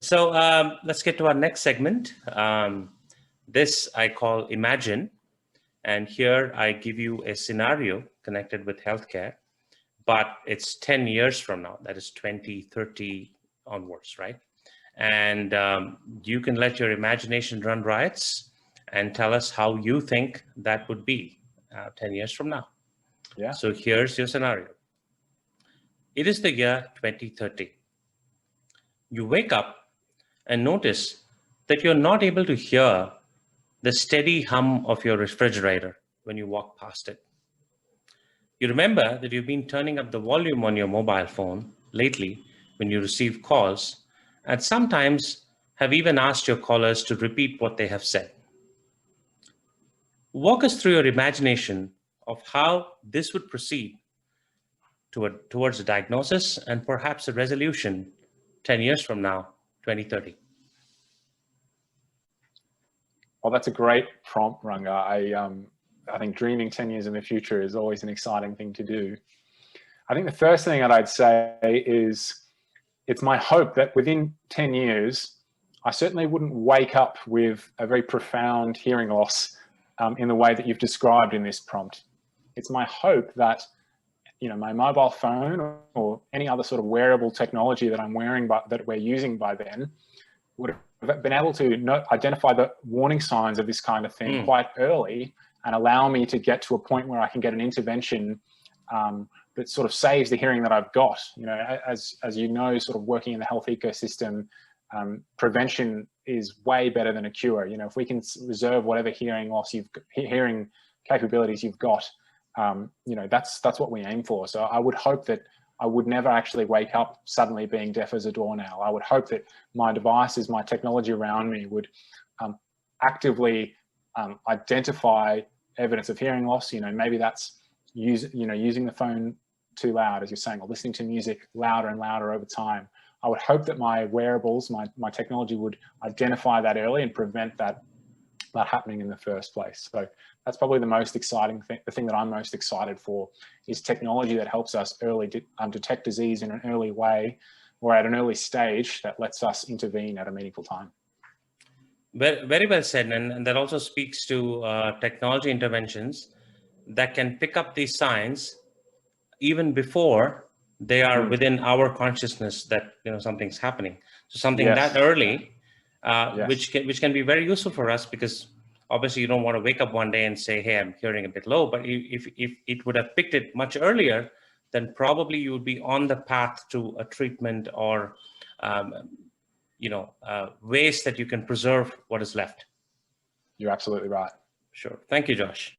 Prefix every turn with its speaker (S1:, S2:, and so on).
S1: So let's get to our next segment. This I call Imagine. And here I give you a scenario connected with healthcare, but it's 10 years from now. That is 2030 onwards, right? And you can let your imagination run riots and tell us how you think that would be 10 years from now.
S2: Yeah.
S1: So here's your scenario. It is the year 2030. You wake up and notice that you're not able to hear the steady hum of your refrigerator when you walk past it. You remember that you've been turning up the volume on your mobile phone lately when you receive calls, and sometimes have even asked your callers to repeat what they have said. Walk us through your imagination of how this would proceed towards a diagnosis and perhaps a resolution 10 years from now, 2030.
S2: Well, that's a great prompt, Ranga. I think dreaming 10 years in the future is always an exciting thing to do. I think the first thing that I'd say is it's my hope that within 10 years, I certainly wouldn't wake up with a very profound hearing loss in the way that you've described in this prompt. It's my hope that my mobile phone or any other sort of wearable technology that I'm wearing, that we're using by then, would have been able to identify the warning signs of this kind of thing quite early and allow me to get to a point where I can get an intervention that sort of saves the hearing that I've got. As you know, sort of working in the health ecosystem, prevention is way better than a cure. If we can reserve whatever hearing capabilities you've got, that's what we aim for. So I would hope that I would never actually wake up suddenly being deaf as a doornail. I would hope that my devices, my technology around me would actively identify evidence of hearing loss. Maybe that's using the phone too loud, as you're saying, or listening to music louder and louder over time. I would hope that my wearables, my technology would identify that early and prevent that happening in the first place. So that's probably the most exciting thing. The thing that I'm most excited for is technology that helps us early detect disease in an early way or at an early stage that lets us intervene at a meaningful time.
S1: Very well said. And that also speaks to technology interventions that can pick up these signs even before they are within our consciousness that something's happening. So something that early, which can be very useful for us, because obviously you don't want to wake up one day and say, hey, I'm hearing a bit low. But if it would have picked it much earlier, then probably you would be on the path to a treatment or ways that you can preserve what is left.
S2: You're absolutely right.
S1: Sure. Thank you, Josh.